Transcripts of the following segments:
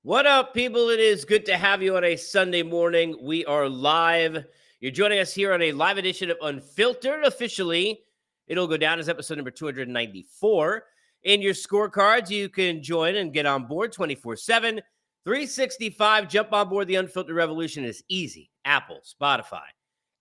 What up, people? It is good to have you on a Sunday morning. We are live. You're joining us here on a live edition of Unfiltered. Officially, it'll go down as episode number 294. In your scorecards, you can join and get on board 24/7, 365. Jump on board the Unfiltered Revolution. Is easy. Apple, Spotify,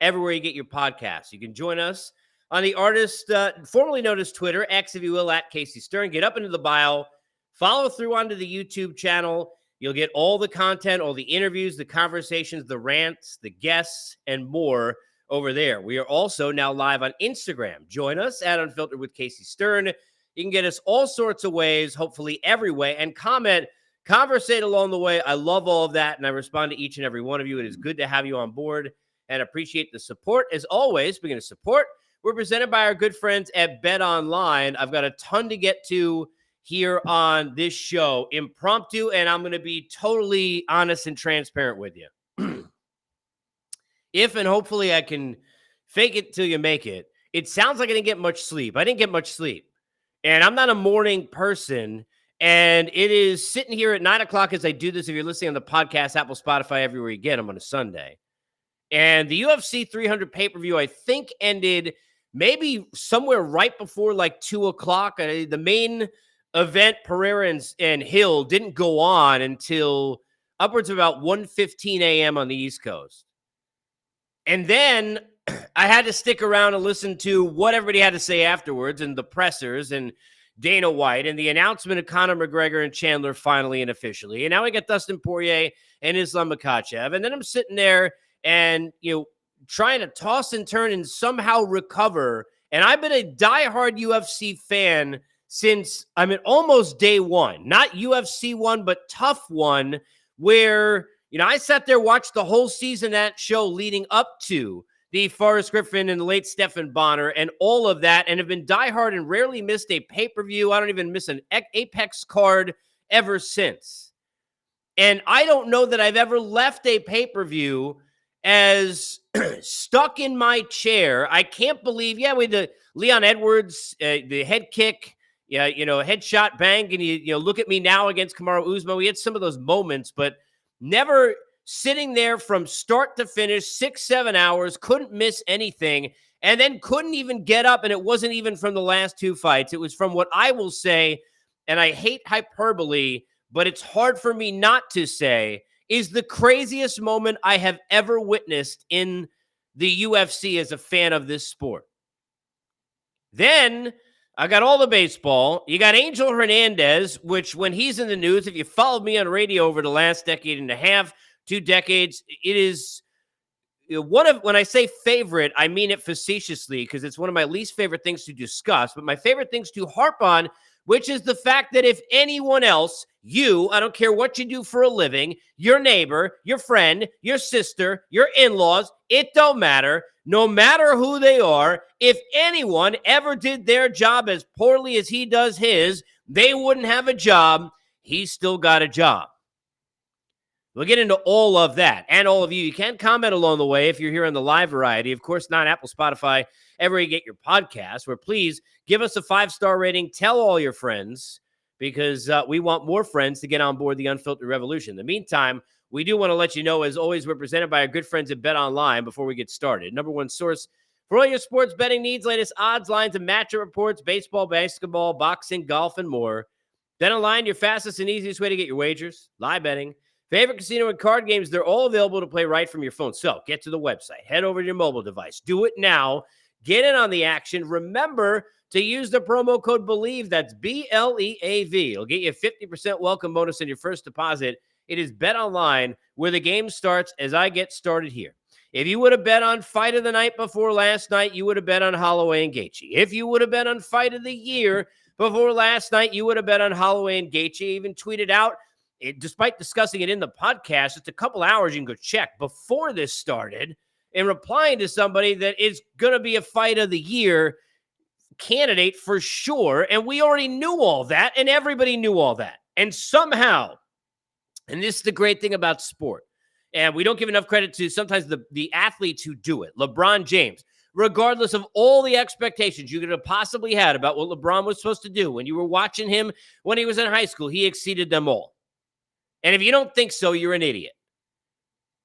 everywhere you get your podcasts. You can join us on the artist, formerly known as Twitter, X, if you will, at Casey Stern. Get up into the bio. Follow through onto the YouTube channel. You'll get all the content, all the interviews, the conversations, the rants, the guests, and more over there. We are also now live on Instagram. Join us at Unfiltered with Casey Stern. You can get us all sorts of ways, hopefully every way, and comment, conversate along the way. I love all of that, and I respond to each and every one of you. It is good to have you on board and appreciate the support. As always, speaking of support, we're presented by our good friends at Bet Online. I've got a ton to get to here on this show, impromptu, and I'm going to be totally honest and transparent with you. If and hopefully I can fake it till you make it. It sounds like I didn't get much sleep. I didn't get much sleep, and I'm not a morning person, and it is sitting here at 9 o'clock as I do this. If you're listening on the podcast, Apple, Spotify, everywhere you get them on a Sunday. And the UFC 300 pay-per-view, I think, ended maybe somewhere right before like 2 o'clock. The main event, Pereira and Hill, didn't go on until upwards of about 1:15 a.m. on the East Coast. And then I had to stick around and listen to what everybody had to say afterwards, and the pressers and Dana White and the announcement of Conor McGregor and Chandler finally and officially. And now we got Dustin Poirier and Islam Makhachev. And then I'm sitting there and, trying to toss and turn and somehow recover. And I've been a diehard UFC fan since almost day one, not UFC one, but tough one, where, I sat there, watched the whole season of that show leading up to the Forrest Griffin and the late Stephan Bonner and all of that, and have been diehard and rarely missed a pay-per-view. I don't even miss an Apex card ever since. And I don't know that I've ever left a pay-per-view as stuck in my chair. I can't believe, with the Leon Edwards, the head kick, headshot, bang, and you look at me now against Kamaru Usman. We had some of those moments, but never sitting there from start to finish, 6-7 hours, couldn't miss anything, and then couldn't even get up, and it wasn't even from the last two fights. It was from what I will say, and I hate hyperbole, but it's hard for me not to say, is the craziest moment I have ever witnessed in the UFC as a fan of this sport. Then I got all the baseball. You got Angel Hernandez, which when he's in the news, if you followed me on radio over the last decade and a half, 2 decades, it is one of, when I say favorite, I mean it facetiously because it's one of my least favorite things to discuss, but my favorite things to harp on, which is the fact that if anyone else, I don't care what you do for a living, your neighbor, your friend, your sister, your in-laws, it don't matter. No matter who they are, if anyone ever did their job as poorly as he does his, they wouldn't have a job. He's still got a job. We'll get into all of that and all of you. You can comment along the way if you're here on the live variety. Of course, not Apple, Spotify, everywhere you get your podcast, where please give us a 5-star rating. Tell all your friends because we want more friends to get on board the Unfiltered Revolution. In the meantime, we do want to let you know, as always, we're presented by our good friends at Bet Online before we get started. Number one source for all your sports betting needs, latest odds, lines, and matchup reports, baseball, basketball, boxing, golf, and more. Bet Online, your fastest and easiest way to get your wagers, live betting, favorite casino and card games, they're all available to play right from your phone. So get to the website, head over to your mobile device, do it now, get in on the action. Remember to use the promo code BELIEVE, that's BLEAV. It'll get you a 50% welcome bonus on your first deposit. It is Bet Online where the game starts as I get started here. If you would have bet on fight of the night before last night, you would have bet on Holloway and Gaethje. If you would have bet on fight of the year before last night, you would have bet on Holloway and Gaethje. Even tweeted out, despite discussing it in the podcast, just a couple hours you can go check before this started, and replying to somebody that is going to be a fight of the year candidate for sure. And we already knew all that, and everybody knew all that. And somehow, and this is the great thing about sport, and we don't give enough credit to sometimes the athletes who do it. LeBron James, regardless of all the expectations you could have possibly had about what LeBron was supposed to do when you were watching him when he was in high school, he exceeded them all. And if you don't think so, you're an idiot.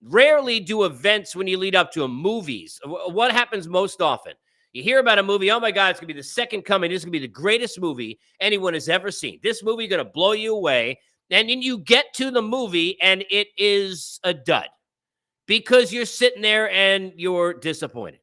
Rarely do events when you lead up to movies. What happens most often? You hear about a movie, oh my God, it's going to be the second coming. This is going to be the greatest movie anyone has ever seen. This movie is going to blow you away. And then you get to the movie and it is a dud because you're sitting there and you're disappointed.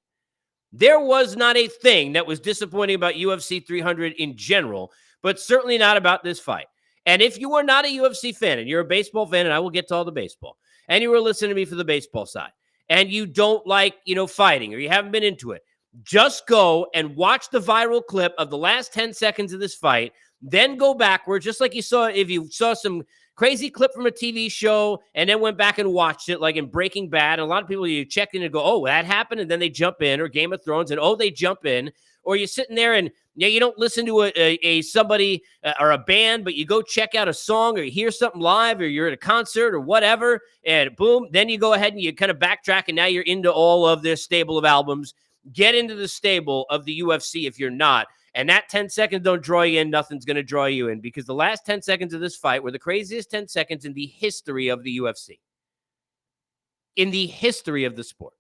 There was not a thing that was disappointing about UFC 300 in general, but certainly not about this fight. And if you are not a UFC fan and you're a baseball fan, and I will get to all the baseball, and you were listening to me for the baseball side, and you don't like, fighting, or you haven't been into it, just go and watch the viral clip of the last 10 seconds of this fight, then go backward, just like you saw if you saw some crazy clip from a TV show and then went back and watched it, like in Breaking Bad. And a lot of people, you check in and go, oh, that happened, and then they jump in, or Game of Thrones, and oh, they jump in, or you're sitting there and you don't listen to a somebody or a band, but you go check out a song or you hear something live, or you're at a concert or whatever, and boom, then you go ahead and you kind of backtrack, and now you're into all of their stable of albums. Get into the stable of the UFC if you're not. And that 10 seconds don't draw you in, nothing's going to draw you in, because the last 10 seconds of this fight were the craziest 10 seconds in the history of the UFC. In the history of the sport.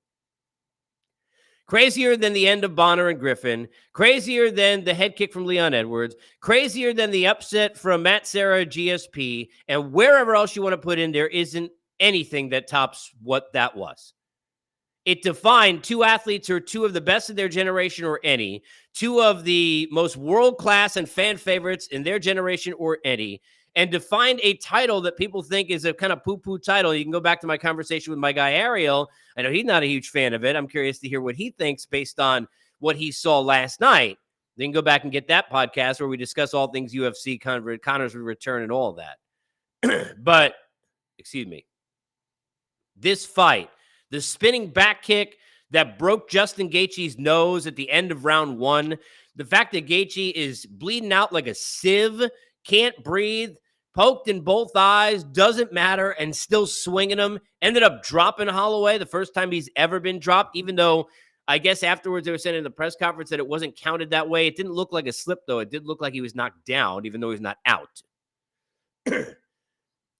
Crazier than the end of Bonner and Griffin. Crazier than the head kick from Leon Edwards. Crazier than the upset from Matt Serra GSP. And wherever else you want to put in, there isn't anything that tops what that was. It defined two athletes who are two of the best of their generation or any, two of the most world-class and fan favorites in their generation or any, and defined a title that people think is a kind of poo-poo title. You can go back to my conversation with my guy, Ariel. I know he's not a huge fan of it. I'm curious to hear what he thinks based on what he saw last night. Then go back and get that podcast where we discuss all things UFC, Connor's return, and all of that. But, excuse me, this fight, the spinning back kick that broke Justin Gaethje's nose at the end of round one, the fact that Gaethje is bleeding out like a sieve, can't breathe, poked in both eyes, doesn't matter, and still swinging him, ended up dropping Holloway the first time he's ever been dropped, even though I guess afterwards they were saying in the press conference that it wasn't counted that way. It didn't look like a slip, though. It did look like he was knocked down, even though he's not out.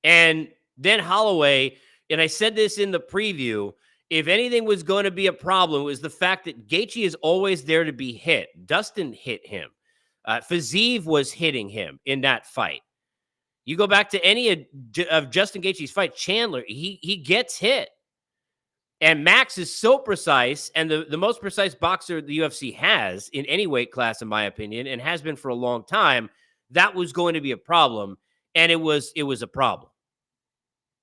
And then Holloway, and I said this in the preview, if anything was going to be a problem, it was the fact that Gaethje is always there to be hit. Dustin hit him. Fiziev was hitting him in that fight. You go back to any of Justin Gaethje's fight, Chandler, he gets hit. And Max is so precise, and the most precise boxer the UFC has in any weight class, in my opinion, and has been for a long time. That was going to be a problem, and it was a problem.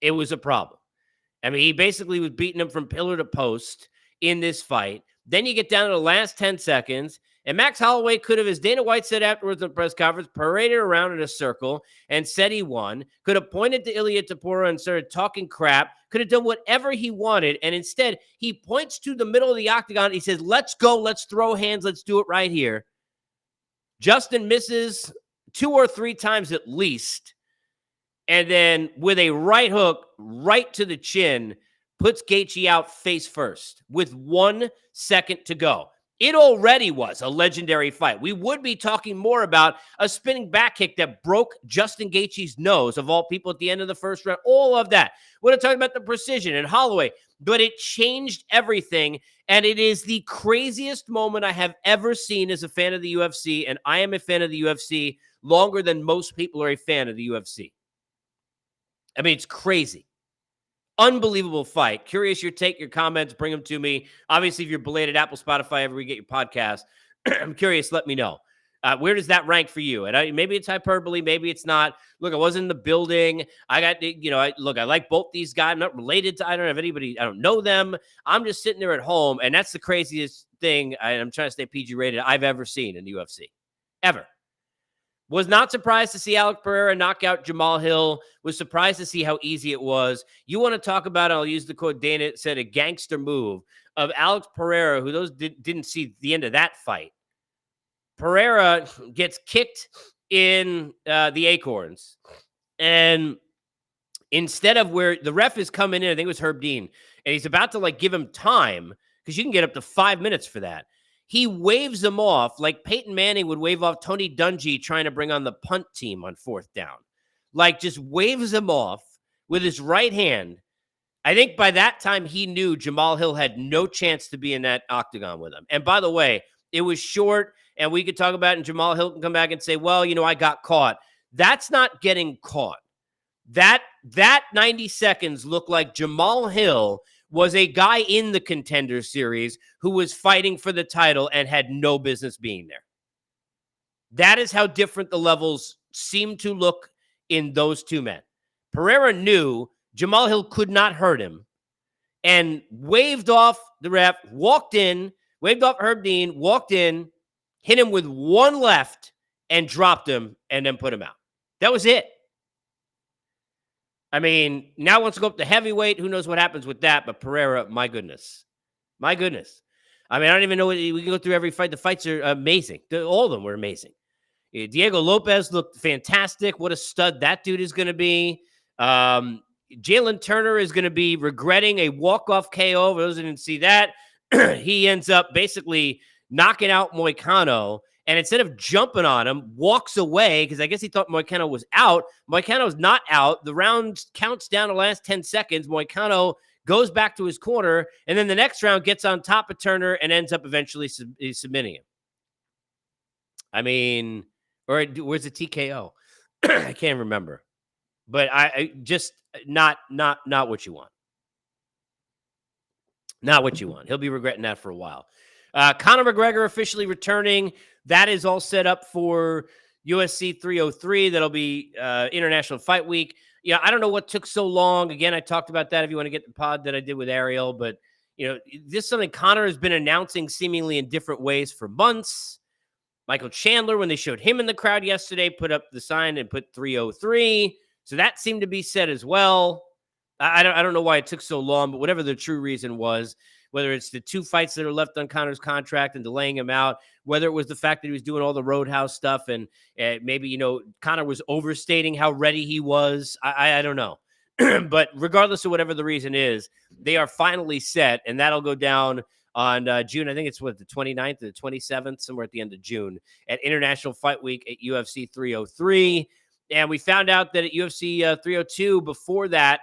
It was a problem. I mean, he basically was beating him from pillar to post in this fight. Then you get down to the last 10 seconds, and Max Holloway could have, as Dana White said afterwards in the press conference, paraded around in a circle and said he won, could have pointed to Ilia Topuria and started talking crap, could have done whatever he wanted, and instead he points to the middle of the octagon. He says, let's go, let's throw hands, let's do it right here. Justin misses 2 or 3 times at least, and then with a right hook right to the chin, puts Gaethje out face first with 1 second to go. It already was a legendary fight. We would be talking more about a spinning back kick that broke Justin Gaethje's nose, of all people, at the end of the first round. All of that. We're not talking about the precision and Holloway, but it changed everything, and it is the craziest moment I have ever seen as a fan of the UFC, and I am a fan of the UFC longer than most people are a fan of the UFC. I mean, it's crazy. Unbelievable fight. Curious your take, your comments, bring them to me. Obviously, if you're belated Apple, Spotify, everywhere you get your podcast, I'm curious, let me know. Where does that rank for you? And maybe it's hyperbole, maybe it's not. Look, I wasn't in the building. I got, I like both these guys. I'm not related to, I don't have anybody, I don't know them. I'm just sitting there at home, and that's the craziest thing, I'm trying to stay PG rated, I've ever seen in the UFC. Ever. Was not surprised to see Alex Pereira knock out Jamal Hill. Was surprised to see how easy it was. You want to talk about, I'll use the quote Dana said, a gangster move of Alex Pereira, who those didn't see the end of that fight. Pereira gets kicked in the acorns. And instead of where the ref is coming in, I think it was Herb Dean, and he's about to give him time, because you can get up to 5 minutes for that. He waves him off like Peyton Manning would wave off Tony Dungy trying to bring on the punt team on 4th down. Just waves him off, with his right hand. I think by that time he knew Jamal Hill had no chance to be in that octagon with him. And by the way, it was short, and we could talk about it, and Jamal Hill can come back and say, well, I got caught. That's not getting caught. That 90 seconds looked like Jamal Hill was a guy in the Contender Series who was fighting for the title and had no business being there. That is how different the levels seem to look in those two men. Pereira knew Jamal Hill could not hurt him and waved off the ref, walked in, waved off Herb Dean, walked in, hit him with one left and dropped him and then put him out. That was it. I mean, now wants to go up to heavyweight. Who knows what happens with that? But Pereira, my goodness. My goodness. I mean, I don't even know. We can go through every fight. The fights are amazing. All of them were amazing. Diego Lopez looked fantastic. What a stud that dude is going to be. Jalen Turner is going to be regretting a walk-off KO. For those who didn't see that, he ends up basically knocking out Moicano. And instead of jumping on him, walks away because I guess he thought Moicano was out. Moicano's not out. The round counts down the last 10 seconds. Moicano goes back to his corner, and then the next round gets on top of Turner and ends up eventually submitting him. I mean, or where's the TKO? I can't remember. But I just not what you want. Not what you want. He'll be regretting that for a while. Conor McGregor officially returning. That is all set up for UFC 303. That'll be International Fight Week. I don't know what took so long. Again, I talked about that if you want to get the pod that I did with Ariel. But, this is something Conor has been announcing seemingly in different ways for months. Michael Chandler, when they showed him in the crowd yesterday, put up the sign and put 303. So that seemed to be said as well. I don't know why it took so long, but whatever the true reason was, whether it's the 2 fights that are left on Conor's contract and delaying him out, whether it was the fact that he was doing all the Roadhouse stuff and maybe, Conor was overstating how ready he was. I don't know. But regardless of whatever the reason is, they are finally set, and that'll go down on June. I think it's the 29th or the 27th, somewhere at the end of June, at International Fight Week at UFC 303. And we found out that at UFC 302 before that,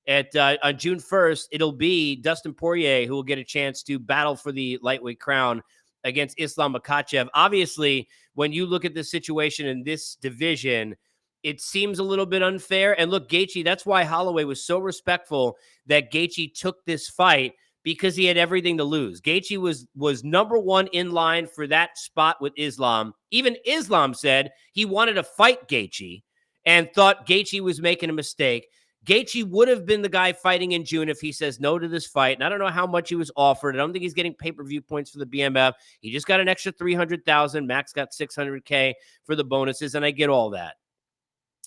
on June 1st, it'll be Dustin Poirier who will get a chance to battle for the lightweight crown against Islam Makhachev. Obviously, when you look at the situation in this division, it seems a little bit unfair. And look, Gaethje, that's why Holloway was so respectful that Gaethje took this fight, because he had everything to lose. Gaethje was number one in line for that spot with Islam. Even Islam said he wanted to fight Gaethje and thought Gaethje was making a mistake. Gaethje would have been the guy fighting in June if he says no to this fight. And I don't know how much he was offered. I don't think he's getting pay-per-view points for the BMF. He just got an extra $300,000. Max got $600K for the bonuses, and I get all that.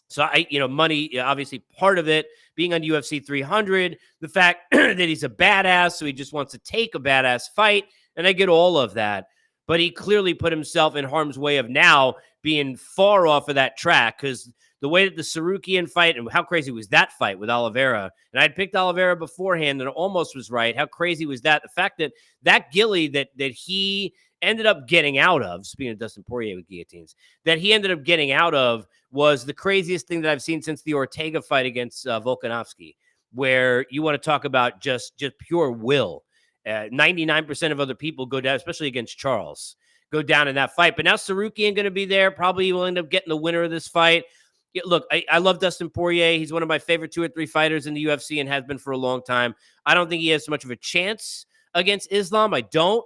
So money, obviously part of it, being on UFC 300, the fact that he's a badass, so he just wants to take a badass fight, and I get all of that. But he clearly put himself in harm's way of now being far off of that track, because the way that the Sarukian fight, and how crazy was that fight with Oliveira, and I'd picked Oliveira beforehand and almost was right. How crazy was that? The fact that Gilly that he ended up getting out of, speaking of Dustin Poirier with guillotines, that he ended up getting out of was the craziest thing that I've seen since the Ortega fight against Volkanovski, where you want to talk about just pure will. 99% of other people go down, especially against Charles, go down in that fight. But now Sarukian going to be there. Probably will end up getting the winner of this fight. Yeah, look, I love Dustin Poirier. He's one of my favorite 2 or 3 fighters in the UFC and has been for a long time. I don't think he has much of a chance against Islam. I don't.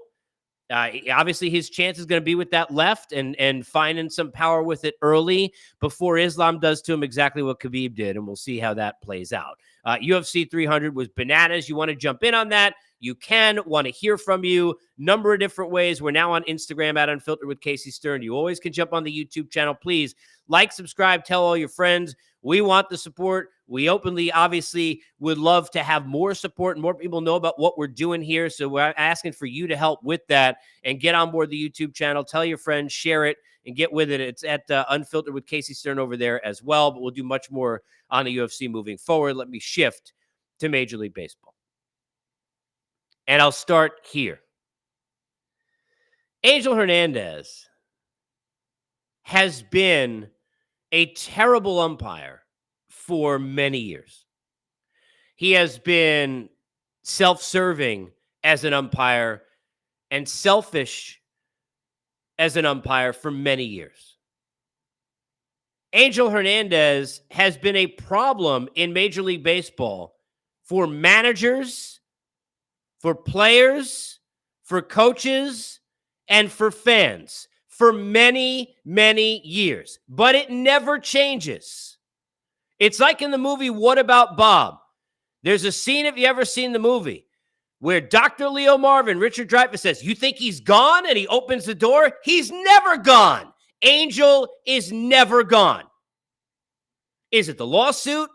Obviously, his chance is going to be with that left and finding some power with it early before Islam does to him exactly what Khabib did, and we'll see how that plays out. UFC 300 was bananas. You want to jump in on that? You can. Want to hear from you. Number of different ways. We're now on Instagram at Unfiltered with Casey Stern. You always can jump on the YouTube channel. Please like, subscribe, tell all your friends. We want the support. We openly, obviously, would love to have more support and more people know about what we're doing here. So we're asking for you to help with that and get on board the YouTube channel. Tell your friends, share it, and get with it. It's at Unfiltered with Casey Stern over there as well. But we'll do much more on the UFC moving forward. Let me shift to Major League Baseball. And I'll start here. Angel Hernandez has been a terrible umpire for many years. He has been self-serving as an umpire and selfish as an umpire for many years. Angel Hernandez has been a problem in Major League Baseball for managers, for players, for coaches, and for fans for many, many years. But it never changes. It's like in the movie What About Bob? There's a scene, if you ever seen the movie, where Dr. Leo Marvin, Richard Dreyfuss, says, "You think he's gone?" And he opens the door. He's never gone. Angel is never gone. Is it the lawsuit?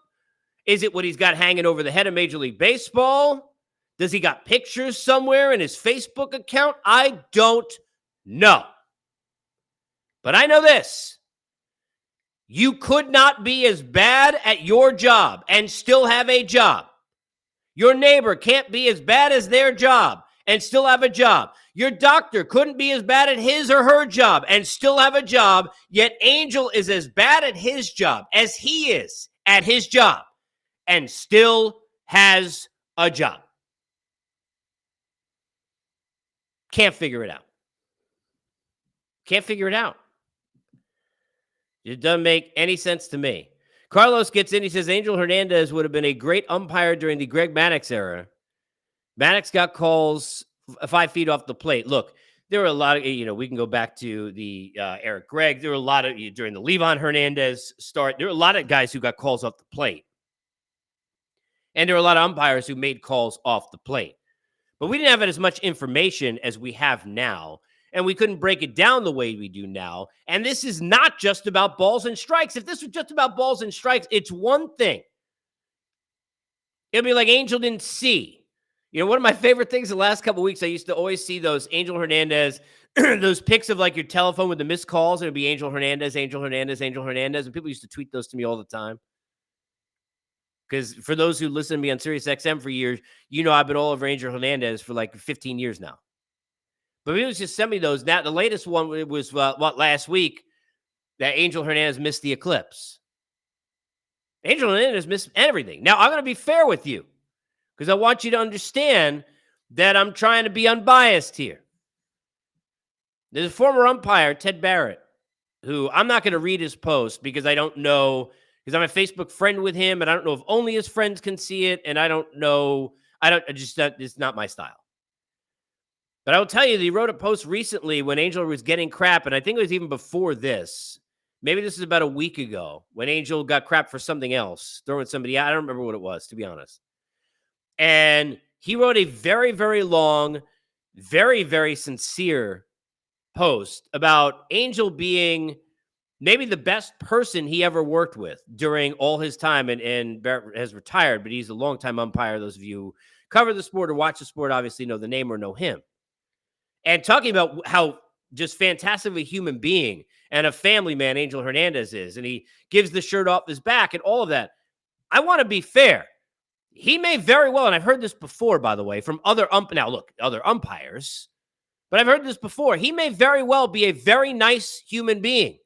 Is it what he's got hanging over the head of Major League Baseball? Does he got pictures somewhere in his Facebook account? I don't know. But I know this. You could not be as bad at your job and still have a job. Your neighbor can't be as bad as their job and still have a job. Your doctor couldn't be as bad at his or her job and still have a job, yet Angel is as bad at his job as he is at his job and still has a job. Can't figure it out. Can't figure it out. It doesn't make any sense to me. Carlos gets in. He says, Angel Hernandez would have been a great umpire during the Greg Maddux era. Maddux got calls 5 feet off the plate. Look, there were a lot of, we can go back to the Eric Gregg. There were a lot of, during the Levon Hernandez start, there were a lot of guys who got calls off the plate. And there were a lot of umpires who made calls off the plate. But we didn't have as much information as we have now. And we couldn't break it down the way we do now. And this is not just about balls and strikes. If this was just about balls and strikes, it's one thing. It'd be like Angel didn't see. One of my favorite things the last couple of weeks, I used to always see those Angel Hernandez, those pics of like your telephone with the missed calls. And it'd be Angel Hernandez, Angel Hernandez, Angel Hernandez. And people used to tweet those to me all the time. Because for those who listen to me on SiriusXM for years, I've been all over Angel Hernandez for like 15 years now. But people just send me those. Now, the latest one was, last week, that Angel Hernandez missed the eclipse. Angel Hernandez missed everything. Now, I'm going to be fair with you because I want you to understand that I'm trying to be unbiased here. There's a former umpire, Ted Barrett, who I'm not going to read his post because I don't know, because I'm a Facebook friend with him, and I don't know if only his friends can see it, and I don't know, it's not my style. But I will tell you, he wrote a post recently when Angel was getting crap, and I think it was even before this. Maybe this is about a week ago when Angel got crap for something else, throwing somebody out. I don't remember what it was, to be honest. And he wrote a very, very long, very, very sincere post about Angel being maybe the best person he ever worked with during all his time. And Barrett has retired, but he's a longtime umpire. Those of you who cover the sport or watch the sport obviously know the name or know him. And talking about how just fantastic of a human being and a family man Angel Hernandez is. And he gives the shirt off his back and all of that. I want to be fair. He may very well, and I've heard this before, by the way, from other umpires, but I've heard this before. He may very well be a very nice human being.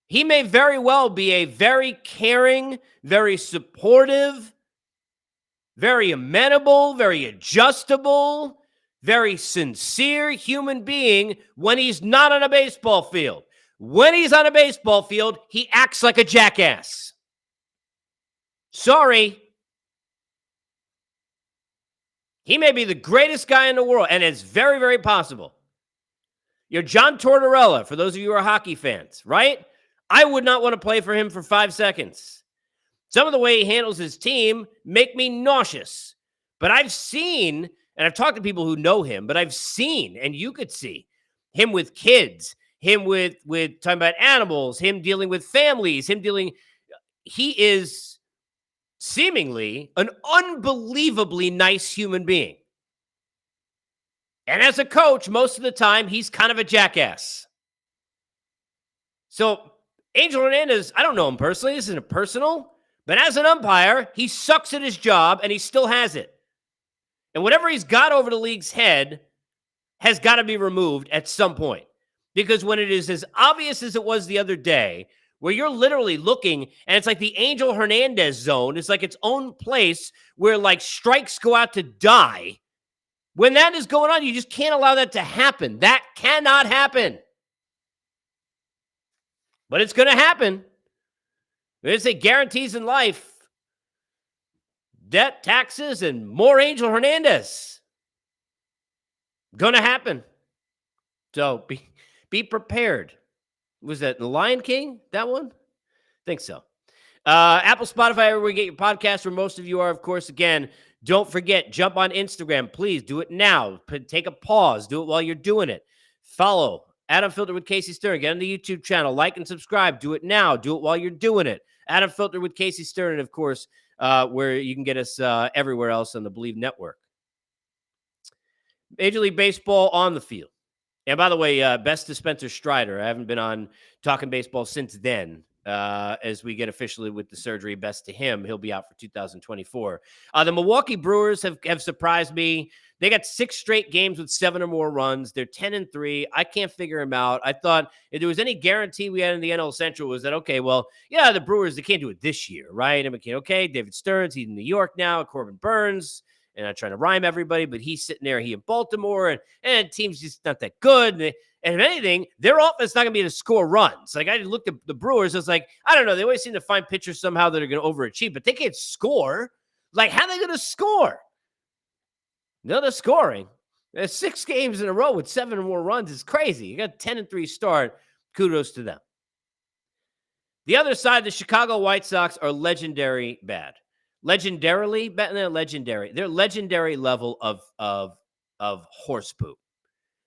He may very well be a very caring, very supportive, very amenable, very adjustable, very sincere human being when he's not on a baseball field. When he's on a baseball field, he acts like a jackass. Sorry. He may be the greatest guy in the world, and it's very, very possible. You're John Tortorella, for those of you who are hockey fans, right? I would not want to play for him for 5 seconds. Some of the way he handles his team make me nauseous. But I've seen, and I've talked to people who know him, but I've seen, and you could see, him with kids, him with talking about animals, him dealing with families, he is seemingly an unbelievably nice human being. And as a coach, most of the time, he's kind of a jackass. So, Angel Hernandez, I don't know him personally. This isn't personal. But as an umpire, he sucks at his job, and he still has it. And whatever he's got over the league's head has got to be removed at some point. Because when it is as obvious as it was the other day, where you're literally looking and it's like the Angel Hernandez zone. It's like its own place where like strikes go out to die. When that is going on, you just can't allow that to happen. That cannot happen. But it's going to happen. There's a guarantees in life. Debt, taxes, and more Angel Hernandez. Going to happen. So be prepared. Was that The Lion King? That one? I think so. Apple, Spotify, everywhere you get your podcast, where most of you are, of course. Again, don't forget, jump on Instagram. Please do it now. Take a pause. Do it while you're doing it. Follow Unfiltered with Casey Stern. Get on the YouTube channel. Like and subscribe. Do it now. Do it while you're doing it. Unfiltered with Casey Stern. And, of course, where you can get us everywhere else on the Believe Network. Major League Baseball on the field. And by the way, best to Spencer Strider. I haven't been on Talking Baseball since then. As we get officially with the surgery, best to him. He'll be out for 2024. The Milwaukee Brewers have surprised me. They got 6 straight games with 7 or more runs. They're 10-3. I can't figure them out. I thought if there was any guarantee we had in the NL Central was that, okay, well, yeah, the Brewers, they can't do it this year, right? I mean, okay, David Stearns, he's in New York now. Corbin Burns. And I'm trying to rhyme everybody, but he's sitting there, he in Baltimore, and the team's just not that good. And if anything, their offense is not going to be able to score runs. Like, I looked at the Brewers, I was like, I don't know. They always seem to find pitchers somehow that are going to overachieve, but they can't score. Like, how are they going to score? No, they're scoring. There's 6 games in a row with 7 or more runs. It's crazy. You got a 10-3 start. Kudos to them. The other side, the Chicago White Sox are legendary bad. Legendarily, they're legendary. They're legendary level of horse poop.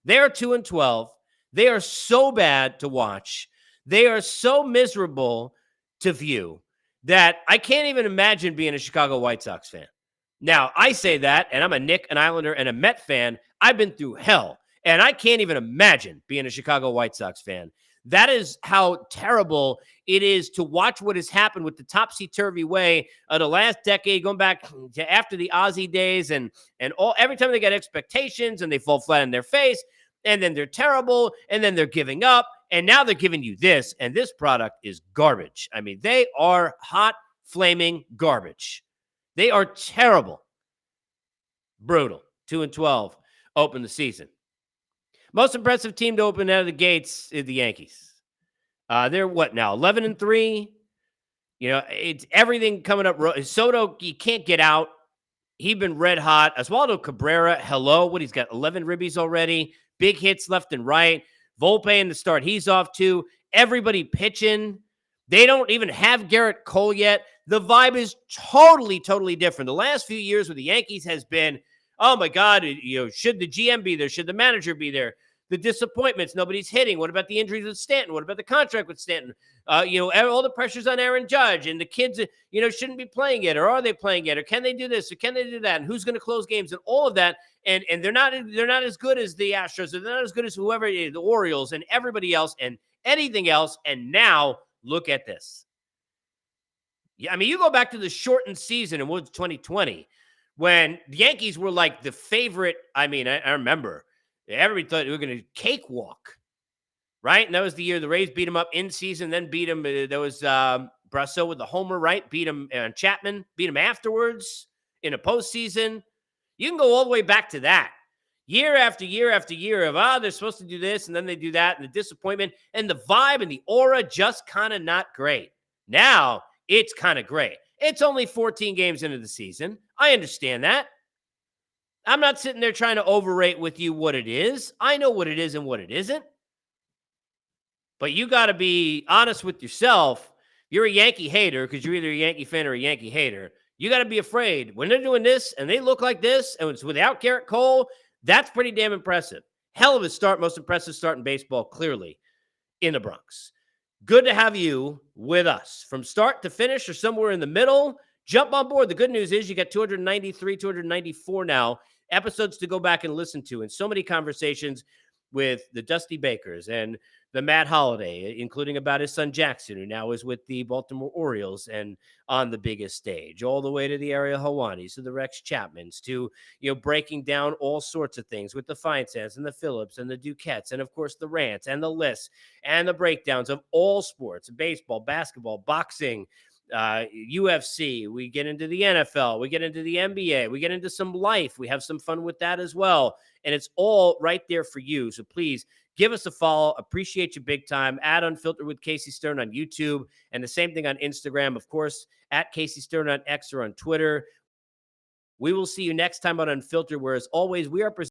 They are 2-12. They are so bad to watch. They are so miserable to view that I can't even imagine being a Chicago White Sox fan. Now, I say that, and I'm a Knick, an Islander, and a Met fan. I've been through hell, and I can't even imagine being a Chicago White Sox fan. That is how terrible it is to watch what has happened with the topsy-turvy way of the last decade, going back to after the Ozzie days, and every time they get expectations and they fall flat on their face, and then they're terrible, and then they're giving up, and now they're giving you this, and this product is garbage. I mean, they are hot, flaming garbage. They are terrible. Brutal. 2-12, open the season. Most impressive team to open out of the gates is the Yankees. They're what now? 11-3. You know, it's everything coming up. Soto, you can't get out. He's been red hot. Oswaldo Cabrera, hello. He's got 11 ribbies already. Big hits left and right. Volpe in the start. He's off too. Everybody pitching. They don't even have Garrett Cole yet. The vibe is totally, totally different. The last few years with the Yankees has been, oh my God, should the GM be there? Should the manager be there? The disappointments, nobody's hitting. What about the injuries with Stanton? What about the contract with Stanton? All the pressures on Aaron Judge and the kids, shouldn't be playing yet, or are they playing yet, or can they do this, or can they do that, and who's going to close games, and all of that. And they're not as good as the Astros, or they're not as good as whoever it is, the Orioles, and everybody else, and anything else. And now look at this. Yeah, I mean, you go back to the shortened season in 2020 when the Yankees were like the favorite. I mean, I remember. Everybody thought they were going to cakewalk, right? And that was the year the Rays beat them up in season, then beat them. There was Brasso with the homer, right? Beat him, Chapman beat him afterwards in a postseason. You can go all the way back to that. Year after year after year of, they're supposed to do this, and then they do that, and the disappointment, and the vibe and the aura just kind of not great. Now, it's kind of great. It's only 14 games into the season. I understand that. I'm not sitting there trying to overrate with you what it is. I know what it is and what it isn't. But you got to be honest with yourself. You're a Yankee hater because you're either a Yankee fan or a Yankee hater. You got to be afraid. When they're doing this and they look like this and it's without Garrett Cole, that's pretty damn impressive. Hell of a start, most impressive start in baseball, clearly, in the Bronx. Good to have you with us. From start to finish or somewhere in the middle, jump on board. The good news is you got 293, 294 now episodes to go back and listen to, and so many conversations with the Dusty Bakers and the Matt Holiday, including about his son Jackson, who now is with the Baltimore Orioles and on the biggest stage, all the way to the Ariel Hawanis, to the Rex Chapmans, to breaking down all sorts of things with the Feinstein's and the Phillips and the Duquettes, and of course the rants and the lists and the breakdowns of all sports: baseball, basketball, boxing, UFC. We get into the NFL, we get into the NBA, we get into some life. We have some fun with that as well. And it's all right there for you. So please give us a follow. Appreciate you big time. At Unfiltered with Casey Stern on YouTube, and the same thing on Instagram, of course, at Casey Stern on X or on Twitter. We will see you next time on Unfiltered, where as always, we are presenting